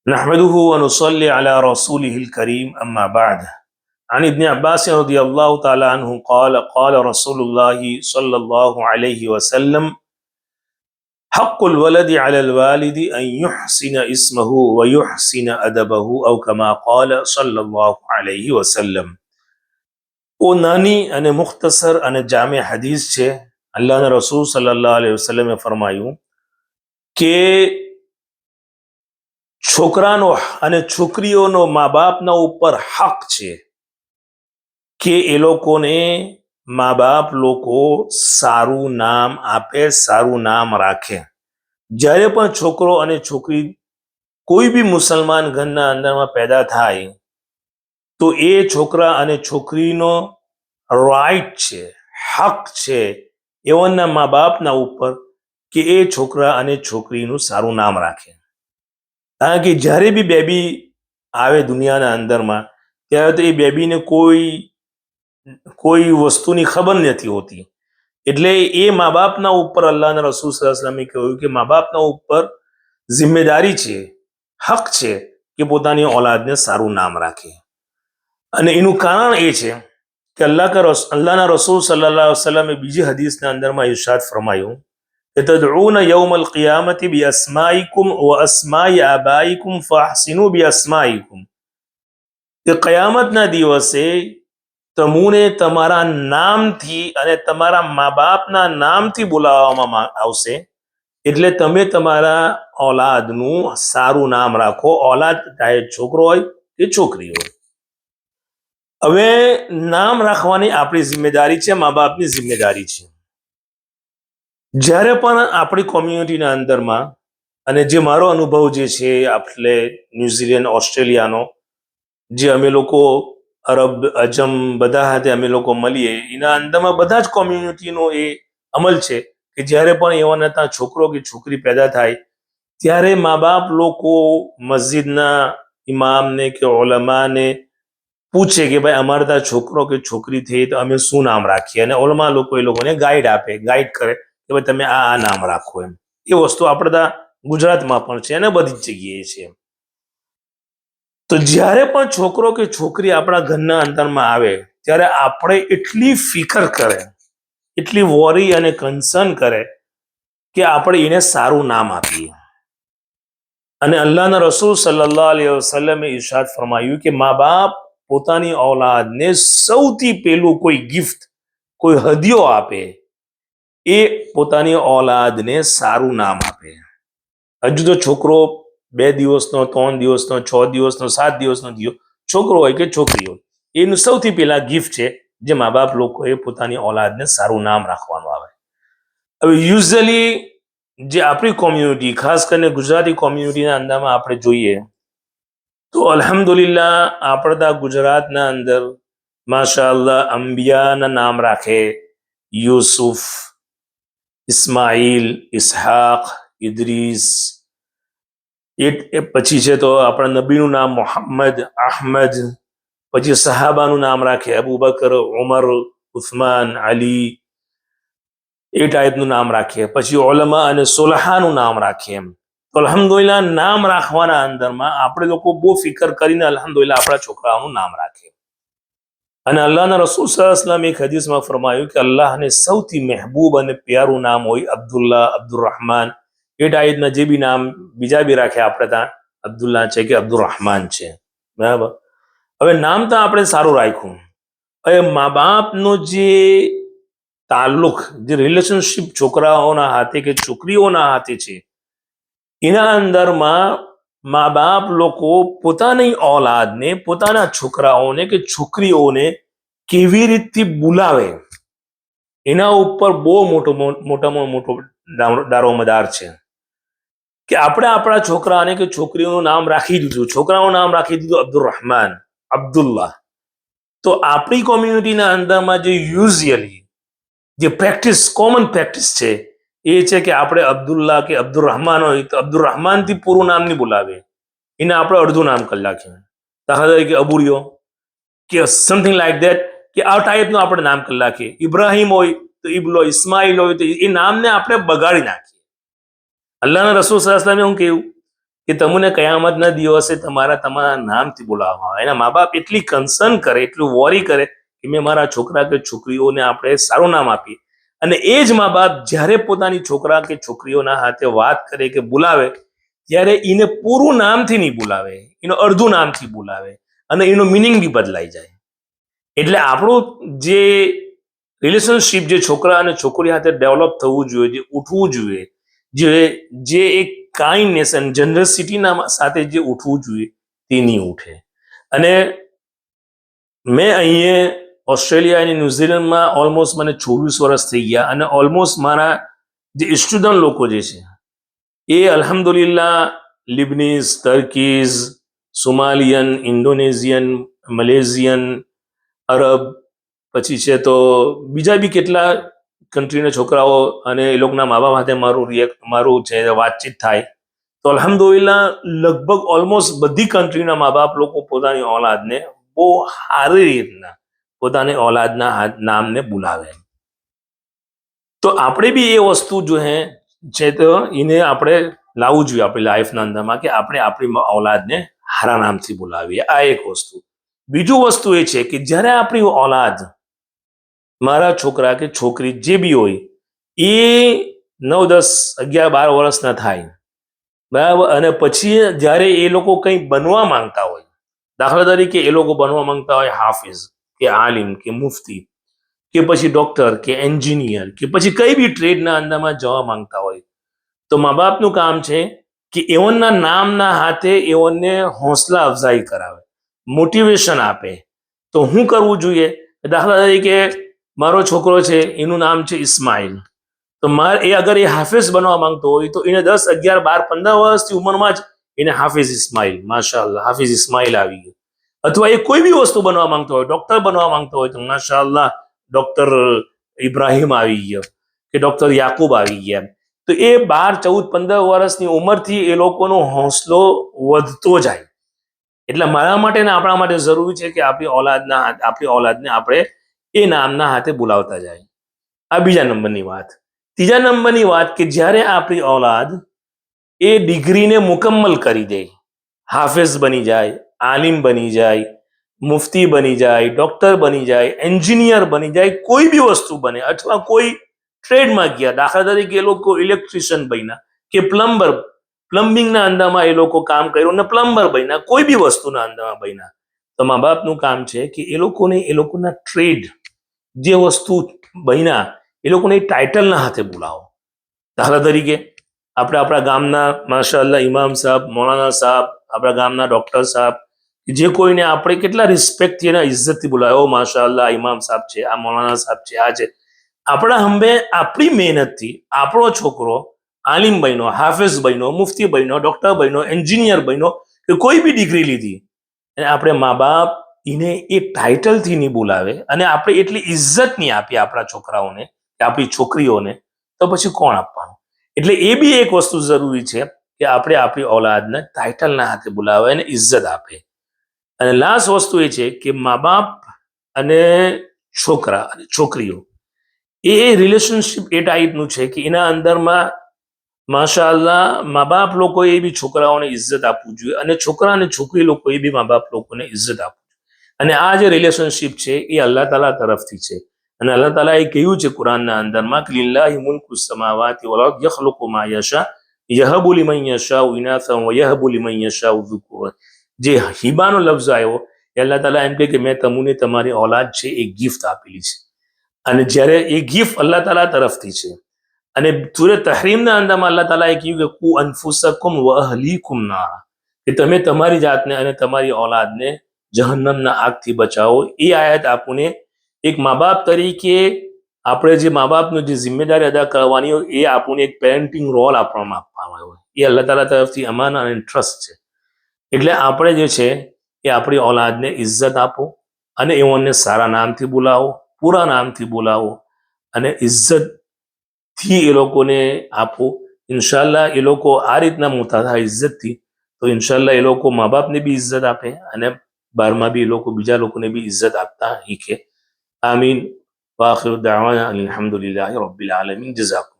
नहमदुहु व नुसल्ली अला रसूलिहिल करीम अम्मा बाद अन इब्न अब्बास रदियल्लाहु ताला अन्हु क़ाल क़ाल रसूलुल्लाहि सल्लल्लाहु अलैहि वसल्लम हक़्क़ुल वलदि अलल वालिदि अन युहसिन इस्महु व युहसिन अदबहु औ कमा क़ाल सल्लल्लाहु अलैहि वसल्लम। वो नानी अने मुख्तसर अने जामे हदीस छे। अल्लाहना रसूल सल्लल्लाहु अलैहि वसल्लमे फरमायुं के છોકરાનો અને છોકરીઓનો મા બાપના ઉપર હક છે કે એ લોકોને મા બાપ લોકો સારું નામ આપે, સારું નામ રાખે. જ્યારે પણ છોકરો અને છોકરી કોઈ બી મુસલમાન ઘરના અંદરમાં પેદા થાય તો એ છોકરા અને છોકરીનો રાઈટ છે, હક છે એઓના મા બાપના ઉપર કે એ છોકરા અને છોકરીનું સારું નામ રાખે. કારણ કે જ્યારે બી બેબી આવે દુનિયાના અંદરમાં ત્યારે તો એ બેબીને કોઈ વસ્તુની ખબર નથી હોતી. એટલે એ મા બાપના ઉપર અલ્લાહના રસૂલ સલ્લલ્લાહુ અલૈહિ વસલ્લમે કહ્યું કે મા બાપના ઉપર જિમ્મેદારી છે, હક છે કે પોતાની ઓલાદને સારું નામ રાખે. અને એનું કારણ એ છે કે અલ્લાહના રસૂલ સલ્લલ્લાહુ અલૈહિ વસલ્લમે બીજી હદીસના અંદરમાં ઇરશાદ ફરમાયું તદઉન યૌમલ કિયામતી બિઅસ્માઇકુમ વ અસ્માઇ આબાઇકુમ ફઅહસિનુ બિઅસ્માઇકુમ, કે કયામતના દિવસે તમુને તમારા નામથી અને તમારા મા બાપના નામથી બોલાવવામાં આવશે. એટલે તમે તમારા ઓલાદનું સારું નામ રાખો, ઓલાદ ચાહે છોકરો હોય કે છોકરી હોય. હવે નામ રાખવાની આપણી જિમ્મેદારી છે, મા બાપની જિમ્મેદારી છે. જ્યારે પણ આપણી કોમ્યુનિટીના અંદરમાં, અને જે મારો અનુભવ જે છે આપણે ન્યુઝીલેન્ડ ઓસ્ટ્રેલિયાનો, જે અમે લોકો અરબ અજમ બધા હાથે અમે લોકો મળીએ એના અંદરમાં બધા જ કોમ્યુનિટીનો એ અમલ છે કે જ્યારે પણ એવાના ત્યાં છોકરો કે છોકરી પેદા થાય ત્યારે મા બાપ લોકો મસ્જિદના ઇમામને કે ઓલમાને પૂછે કે ભાઈ અમારે ત્યાં છોકરો કે છોકરી થઈ તો અમે શું નામ રાખીએ. અને ઓલમા લોકો એ લોકોને ગાઈડ કરે કે ભાઈ તમે આ નામ રાખો એમ. એ વસ્તુ આપણે ત્યાં ગુજરાતમાં પણ છે અને બધી જ જગ્યાએ છે. તો જ્યારે પણ છોકરો કે છોકરી આપણા ઘરના અંદરમાં આવે ત્યારે આપણે એટલી ફિકર કરે, એટલી વોરી અને કન્સર્ન કરે કે આપણે એને સારું નામ આપીએ. અને અલ્લાહના રસૂલ સલ્લલ્લાહુ અલૈહિ વસલ્લમે ઇરશાદ ફરમાયું કે મા બાપ પોતાની ઓલાદને સૌથી પહેલું કોઈ ગિફ્ટ, કોઈ હદિયો આપે એ પોતાની ઓલાદને સારું નામ આપે. હજુ તો છોકરો 2 દિવસનો, 3 દિવસનો, 6 દિવસનો, 7 દિવસનો છોકરો હોય કે છોકરી હોય, એનું સૌથી પહેલા ગિફ્ટ છે જે મા બાપ લોકોએ પોતાની ઓલાદને સારું નામ રાખવાનું આવે. હવે યુઝ્યુઅલી જે આપણી કોમ્યુનિટી, ખાસ કરીને ગુજરાતી કોમ્યુનિટીના અંદરમાં આપણે જોઈએ તો અલ્હમ્દુલિલ્લાહ આપણા ગુજરાતના અંદર માશાઅલ્લાહ અંબિયાના નામ રાખે, યુસુફ, ઇસ્માઇલ, ઇસ્હાક, ઇદ્રીસ. એ પછી છે તો આપણા નબીનું નામ મોહમ્મદ, અહમદ. પછી સહાબાનું નામ રાખે, અબુ બકર, ઉમર, ઉસ્માન, અલી. એ ટાઈપનું નામ રાખે. પછી ઓલમા અને સોલહાનું નામ રાખે. એમ તો અલ્હમ્દુલિલ્લાહ નામ રાખવાના અંદરમાં આપણે લોકો બહુ ફિકર કરીને અલ્હમ્દુલિલ્લાહ આપણા છોકરાઓનું નામ રાખે. અને અલ્લાહના રસૂલ સલ્લલ્લાહુ અલૈહિ વસલ્લમ એક હદીસમાં ફરમાયું કે અલ્લાહને સૌથી મહેબૂબ અને પ્યારું નામ હોય અબ્દુલ્લાહ, અબ્દુર્રહમાન. એ ટાઈપના જે બી નામ બીજા બી રાખે આપણે ત્યાં અબ્દુલ્લાહ છે કે અબ્દુર્રહમાન છે, બરાબર. હવે નામ તો આપણે સારું રાખ્યું. હવે મા બાપનો જે તાલ્લુક, જે રિલેશનશિપ છોકરાઓના હાથે કે છોકરીઓના હાથે છે એના અંદરમાં મા બાપ લોકો પોતાની ઓલાદને, પોતાના છોકરાઓને કે છોકરીઓને કેવી રીતથી બોલાવે એના ઉપર બહુ મોટામાં મોટો દારોમદાર છે. કે આપણે આપણા છોકરાને કે છોકરીઓનું નામ રાખી દીધું, છોકરાઓનું નામ રાખી દીધું અબ્દુર્રહમાન, અબ્દુલ્લાહ. તો આપણી કોમ્યુનિટીના અંદરમાં જે યુઝ્યુઅલી જે પ્રેક્ટિસ, કોમન પ્રેક્ટિસ છે એ છે કે આપણે અબ્દુલ્લાહ કે અબ્દુર્રહમાન હોય તો અબ્દુર્રહમાનથી પૂરું નામ નહીં બોલાવે, એને આપણે અડધું નામ કરી નાખીએ. દાખલા તરીકે અબુરિયો કે સમથિંગ લાઈક ધેટ, કે આ ટાઈપનું આપણે નામ કરી નાખીએ. ઇબ્રાહિમ હોય તો ઇબલો, ઇસ્માઇલ હોય તો એ નામને આપણે બગાડી નાખીએ. અલ્લાહના રસૂલ સલ્લલ્લાહુ અલૈહિ વસલ્લમે શું કહ્યું કે તમને કયામતના દિવસે તમારા નામથી બોલાવવામાં આવે. એના મા બાપ એટલી કન્સર્ન કરે, એટલું વોરી કરે કે મેં મારા છોકરા કે છોકરીઓને આપણે સારું નામ આપીએ. અને એ જ મા બાપ જ્યારે પોતાની છોકરા કે છોકરીઓના હાથે વાત કરે કે બોલાવે, ત્યારે એને પૂરું નામથી નહીં બોલાવે, એનો અડધું નામથી બોલાવે અને એનો મિનિંગ બી બદલાઈ જાય. એટલે આપણું જે રિલેશનશિપ જે છોકરા અને છોકરી સાથે ડેવલપ થવું જોઈએ, જે ઉઠવું જોઈએ, જે એક કાઇન્ડનેસ અને જનરસિટીના સાથે જે ઉઠવું જોઈએ તે નહીં ઉઠે. અને મેં અહીંયા ઓસ્ટ્રેલિયા અને ન્યુઝીલેન્ડમાં ઓલમોસ્ટ મને 24 વર્ષ થઈ ગયા અને ઓલમોસ્ટ મારા જે સ્ટુડન્ટ લોકો જે છે એ અલ્હમ્દુલિલ્લાહ લિબનીઝ, ટર્કીઝ, સોમાલિયન, ઇન્ડોનેશિયન, મલેશિયન, અરબ, પછી છે તો બીજા બી કેટલા કન્ટ્રીના છોકરાઓ અને એ લોકોના મા બાપ સાથે મારું છે વાતચીત થાય તો અલ્હમ્દુલિલ્લાહ લગભગ ઓલમોસ્ટ બધી કન્ટ્રીના મા બાપ લોકો પોતાની ઓલાદને બહુ સારી રીતના પોતાની ઓલાદના નામને બોલાવે. તો આપણે બી એ વસ્તુ જો છે તો એને આપણે લાવવું જોઈએ આપણી લાઈફના અંદરમાં કે આપણે આપણી ઓલાદને હારા નામથી બોલાવીએ. આ એક વસ્તુ. બીજું વસ્તુ એ છે કે જ્યારે આપણી ઓલાદ, મારા છોકરા કે છોકરી જે બી હોય એ 9, 10, 11, 12 વર્ષના થાય, બરાબર, અને પછી જ્યારે એ લોકો કંઈ બનવા માંગતા હોય, દાખલા તરીકે એ લોકો બનવા માંગતા હોય હાફિઝ કે આલિમ કે મુફતી કે પછી ડોક્ટર કે એન્જિનિયર કે પછી કઈ બી ટ્રેડના અંદરમાં જવા માંગતા હોય, તો મા બાપનું કામ છે કે એઓના નામના હાથે એઓને હોંસલા અફઝાઈ કરાવે, મોટિવેશન આપે. તો શું કરવું જોઈએ? દાખલા તરીકે મારો છોકરો છે, એનું નામ છે ઇસ્માઇલ, તો એ અગર એ હાફિઝ બનવા માંગતો હોય તો એને 10, 11, 12, 15 વર્ષની ઉંમરમાં જ એને હાફિઝ ઇસ્માઇલ, માશાઅલ્લાહ હાફિઝ ઇસ્માઇલ આવી ગયો. અથવા એ કોઈ બી વસ્તુ બનવા માંગતો હોય, ડોક્ટર બનવા માંગતો હોય તો માશાઅલ્લાહ ડોક્ટર ઇબ્રાહિમ આવી ગયો કે ડોક્ટર યાકુબ આવી ગયા. તો એ 12, 14, 15 વર્ષની ઉંમરથી એ લોકોનો હોંસલો વધતો જાય. એટલે મારા માટે ને આપણા માટે જરૂરી છે કે આપણી ઓલાદને આપણે એ નામના હાથે બોલાવતા જાય. આ બીજા નંબરની વાત. ત્રીજા નંબરની વાત કે જ્યારે આપણી ઓલાદ એ ડિગ્રીને મુકમ્મલ કરી દે, હાફિઝ બની જાય, આલિમ બની જાય, મુફતી બની જાય, ડોક્ટર બની જાય, એન્જિનિયર બની જાય, કોઈ બી વસ્તુ બને, અથવા કોઈ ટ્રેડમાં ગયા, દાખલા તરીકે એ લોકો ઇલેક્ટ્રિશિયન બન્યા કે પ્લમ્બિંગના અંદરમાં એ લોકો કામ કર્યું અને પ્લમ્બર બન્યા, કોઈ બી વસ્તુના અંદરમાં બન્યા, તો મા બાપનું કામ છે કે એ લોકોના ટ્રેડ જે વસ્તુ બન્યા એ લોકોને ટાઇટલના હાથે બોલાવો. દાખલા તરીકે આપણે આપણા ગામના માશાઅલ્લાહ ઇમામ સાહેબ, મૌલાના સાહેબ, આપણા ગામના ડોક્ટર સાહેબ, જે કોઈને આપણે કેટલા રિસ્પેક્ટથી અને ઇજ્જતથી બોલાવે, ઓ માશાઅલ્લાહ ઇમામ સાહેબ છે, આ મૌલાના સાહેબ છે, આ છે. આપણા હંભે આપણી મહેનતથી આપણો છોકરો આલિમ બન્યો, હાફિઝ બન્યો, મુફતી બન્યો, ડોક્ટર બન્યો, એન્જિનિયર બન્યો કે કોઈ બી ડિગ્રી લીધી, અને આપણે મા બાપ એને એ ટાઇટલથી નહીં બોલાવે અને આપણે એટલી ઇજ્જત નહીં આપીએ આપણા છોકરાઓને કે આપણી છોકરીઓને, તો પછી કોણ આપવાનું? એટલે એ બી એક વસ્તુ જરૂરી છે કે આપણે આપણી ઓલાદને ટાઇટલના હાથે બોલાવે અને ઇજ્જત આપે. અને લાસ્ટ વસ્તુ એ છે કે મા બાપ અને છોકરા અને છોકરીઓ એ રિલેશનશિપ એ ટાઈપનું છે કે એના અંદરમાં માશાઅલ્લાહ મા બાપ લોકોએ બી છોકરાઓને ઇજ્જત આપવું જોઈએ અને છોકરા અને છોકરી લોકોએ બી મા બાપ લોકોને ઇજ્જત આપવું જોઈએ. અને આ જે રિલેશનશિપ છે એ અલ્લાહ તાલા તરફથી છે. અને અલ્લાહ તાલા એ કહ્યું છે કુરાનના અંદરમાં કે લિલ્લાહી મુલ્કુ સમાવાતિ વલ અર્દ યખલુકુ મા યશા યહબુ લિમન યશાઉ ઇનાથન વ યહબુ લિમન યશાઉ ઝુકુર. જે હિબાનો લફ્ઝ આવ્યો એ અલ્લાહ તાલા એમ કહે કે મેં તમને તમારી ઓલાદ છે એ ગિફ્ટ આપેલી છે. અને જ્યારે એ ગિફ્ટ અલ્લાહ તાલા તરફથી છે અને સૂરહ તહરીમના અંદરમાં અલ્લાહ તાલાએ કહ્યું કે કુ અનફુસકુમ વ અહલીકુમ નારા, કે તમે તમારી જાતને અને તમારી ઓલાદને જહન્નમના આગથી બચાવો. એ આયત આપણને એક મા બાપ તરીકે આપણે જે મા બાપનું જે જિમ્મેદારી અદા કરવાની હોય એ આપણને એક પેરેન્ટિંગ રોલ આપવામાં આવ્યો, એ અલ્લાહ તાલા તરફથી અમાન અને ટ્રસ્ટ છે. એટલે આપણે જે છે એ આપણી ઓલાદને ઇજ્જત આપો અને એઓને સારા નામથી બોલાવો, પૂરા નામથી બોલાવો અને ઇજ્જતથી એ લોકોને આપો. ઇન્શાલ્લાહ એ લોકો આ રીતના મોટા થાય ઇજ્જતથી, તો ઇન્શાલ્લાહ એ લોકો મા બાપને બી ઇજ્જત આપે અને બહારમાં બી એ લોકો બીજા લોકોને બી ઇજ્જત આપતા શીખે. આમીન. વાખિર દાવાના અલ્હમ્દુલિલ્લાહી રબ્બિલ આલમીન. જઝાકુમ.